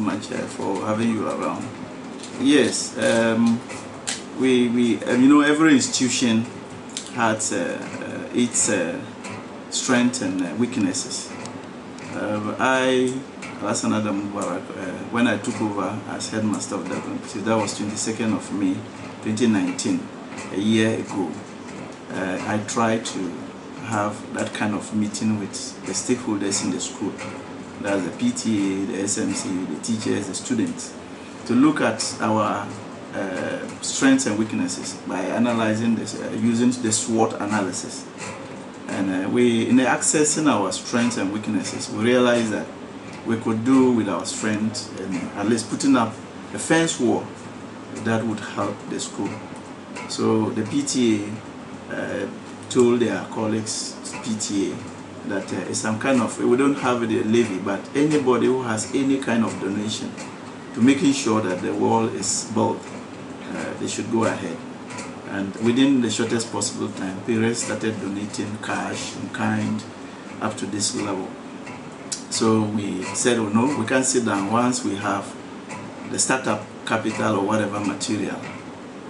much for having you around. Yes, we you know, every institution has its strengths and weaknesses. Alassane Adam Mubarak, when I took over as headmaster of Dagbon, that was 22nd of May 2019, a year ago, I tried to have that kind of meeting with the stakeholders in the school. That's the PTA, the SMC, the teachers, the students, to look at our strengths and weaknesses by analyzing this, using the SWOT analysis. And in accessing our strengths and weaknesses, we realized that we could do with our strengths and at least putting up a fence wall that would help the school. So the PTA told their colleagues, PTA, that it's some kind of, we don't have the levy, but anybody who has any kind of donation to making sure that the wall is built, they should go ahead. And within the shortest possible time, parents started donating cash in kind up to this level. So we said, oh no, we can't sit down. Once we have the startup capital or whatever material,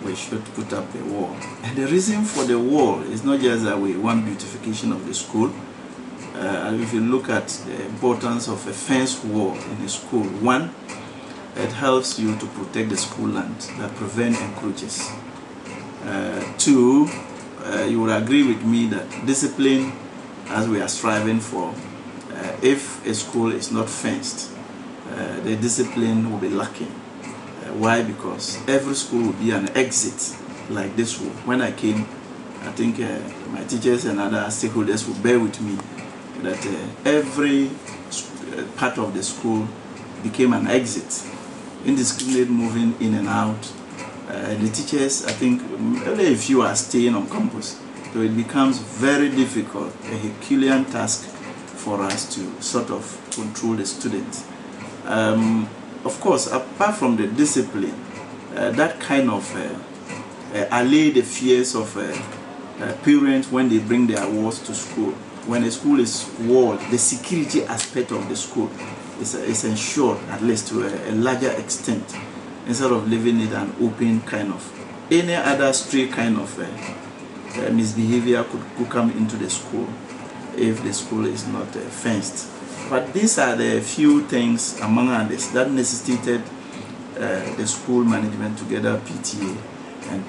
we should put up a wall. And the reason for the wall is not just that we want beautification of the school. If you look at the importance of a fence wall in a school, one, it helps you to protect the school land that prevent encroaches. Two, you will agree with me that discipline, as we are striving for, if a school is not fenced, the discipline will be lacking. Why? Because every school will be an exit like this one. When I came, I think my teachers and other stakeholders will bear with me that every part of the school became an exit, indiscriminate moving in and out. The teachers, I think, only a few are staying on campus, so it becomes very difficult, a Herculean task for us to sort of control the students. Of course, apart from the discipline, that kind of allay the fears of parents when they bring their wards to school. When a school is walled, the security aspect of the school is ensured, at least to a larger extent, instead of leaving it an open kind of. Any other stray kind of misbehavior could come into the school if the school is not fenced. But these are the few things, among others, that necessitated the school management together, PTA and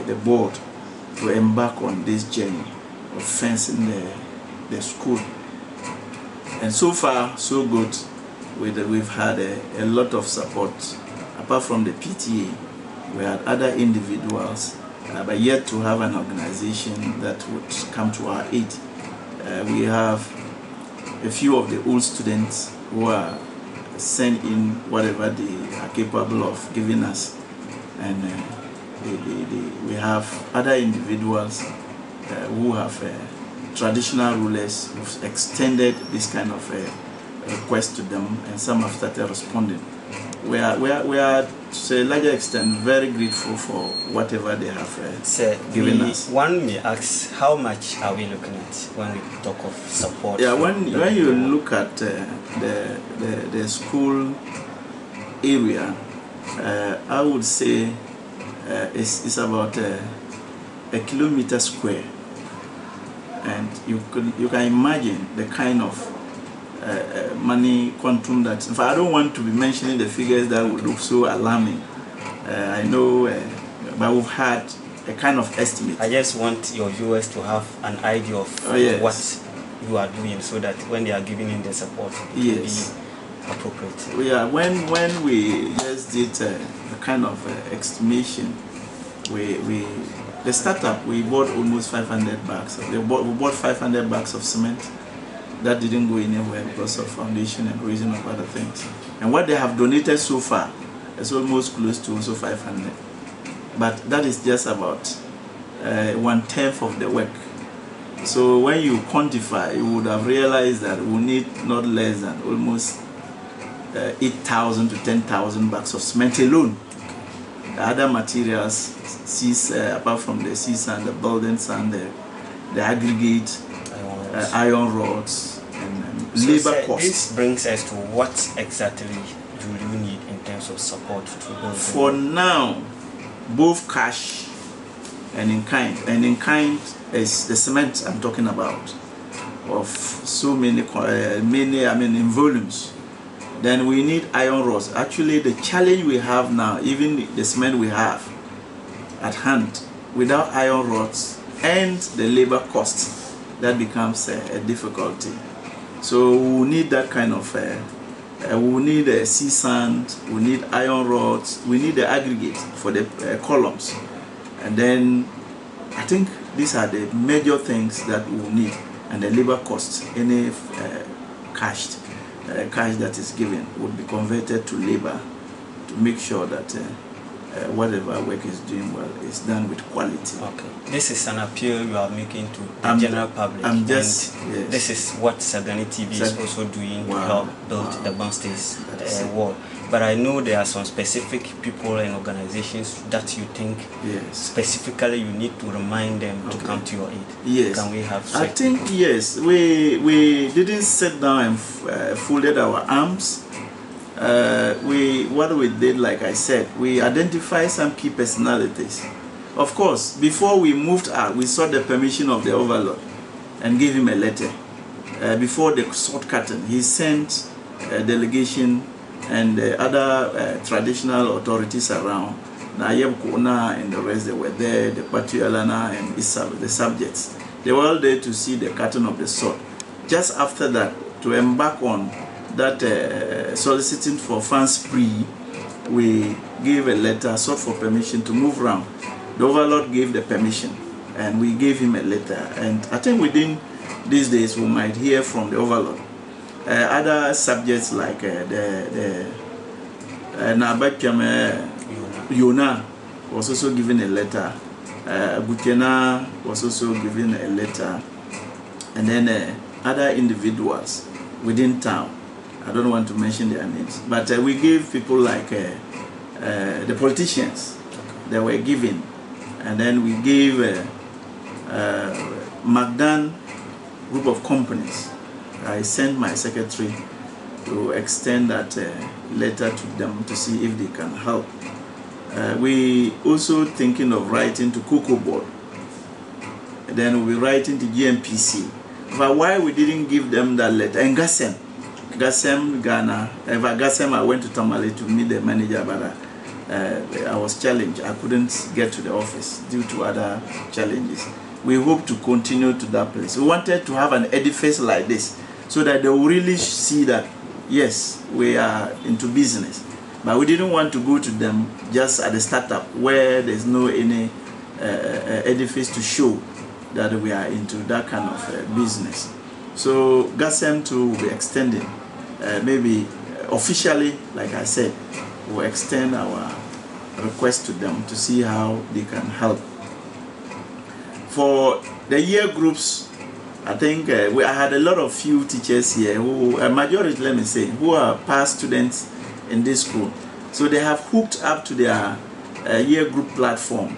the board, to embark on this journey of fencing the school. And so far, so good. We've had a lot of support. Apart from the PTA, we had other individuals, but yet to have an organization that would come to our aid. We have a few of the old students who are sent in whatever they are capable of giving us, and we have other individuals who have traditional rulers who've extended this kind of request to them, and some have started responding. We are to a larger extent very grateful for whatever they have given us. One may ask, how much are we looking at when we talk of support? Yeah, when you look at the school area, I would say it's about a kilometer square, and you can imagine the kind of money quantum that, in fact, I don't want to be mentioning the figures that would look so alarming. I know, but we've had a kind of estimate. I just want your viewers to have an idea of what you are doing, so that when they are giving in the support, it will be appropriate. Yeah, when we just did a kind of estimation, the startup, we bought almost 500 bags. We bought 500 bags of cement. That didn't go anywhere because of foundation and raising of other things. And what they have donated so far is almost close to also 500. But that is just about 1/10 of the work. So when you quantify, you would have realized that we need not less than almost 8,000 to 10,000 bags of cement alone. The other materials, apart from the sand, the building sand, the aggregate, iron rods, and labor costs. This brings us to what exactly do you need in terms of support to build? For now, both cash and in kind. And in kind is the cement I'm talking about, of so many, in volumes. Then we need iron rods. Actually, the challenge we have now, even the cement we have at hand, without iron rods and the labor cost, that becomes a difficulty. So we need that kind of, we need sea sand, we need iron rods, we need the aggregate for the columns. And then I think these are the major things that we need, and the labor cost, any cash that is given would be converted to labor to make sure that whatever work is doing well is done with quality. Okay. This is an appeal you are making to the general public. Yes. This is what Sagani TV is also doing to help build Dagbon State's wall. But I know there are some specific people and organizations that you think specifically you need to remind them to come to your aid. Yes. Can we have? I think yes. We didn't sit down and folded our arms. What we did, like I said, we identified some key personalities. Of course, before we moved out, we sought the permission of the overlord and gave him a letter. Before the sword curtain, he sent a delegation and other traditional authorities around. Nayeb Kona and the rest, they were there, the Patualana and the subjects. They were all there to see the curtain of the sword. Just after that, to embark on that soliciting for funds spree, we gave a letter, sought for permission to move around. The overlord gave the permission, and we gave him a letter. And I think within these days we might hear from the overlord. Other subjects like Yona was also given a letter. Gutiena was also given a letter, and then other individuals within town. I don't want to mention their names, but we gave people like the politicians that were given, and then we gave Magdan group of companies. I sent my secretary to extend that letter to them to see if they can help. We also thinking of writing to Cocoa Board. Then we'll be writing to GMPC. But why we didn't give them that letter? And Gassem, Ghana. Gassem, I went to Tamale to meet the manager, but I was challenged. I couldn't get to the office due to other challenges. We hope to continue to that place. We wanted to have an edifice like this, so that they will really see that, yes, we are into business. But we didn't want to go to them just at the startup where there's no any edifice to show that we are into that kind of business. So GASEM too will be extending, maybe officially, like I said, we'll extend our request to them to see how they can help. For the year groups, I think I had a lot of few teachers here who, a majority, let me say, who are past students in this school. So they have hooked up to their year group platform,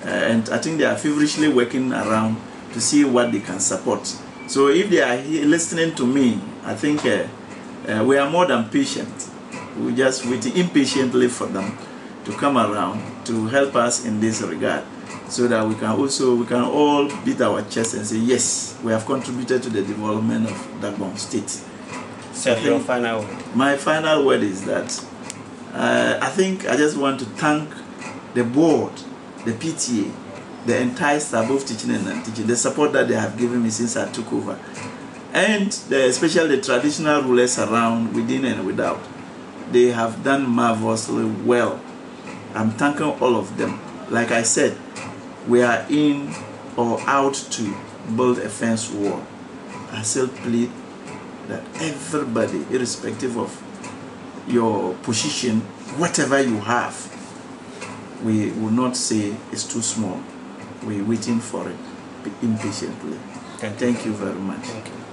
and I think they are feverishly working around to see what they can support. So if they are here listening to me, I think we are more than patient. We're just waiting impatiently for them to come around to help us in this regard, so that we can all beat our chest and say, yes, we have contributed to the development of Dagbon State. So your final word? My final word is that I think I just want to thank the board, the PTA, the entire staff, both teaching and non-teaching, the support that they have given me since I took over, and especially the traditional rulers around, within and without. They have done marvelously well. I'm thanking all of them. Like I said, we are in or out to build a fence wall. I still plead that everybody, irrespective of your position, whatever you have, we will not say it's too small. We're waiting for it impatiently. Thank you very much. Thank you.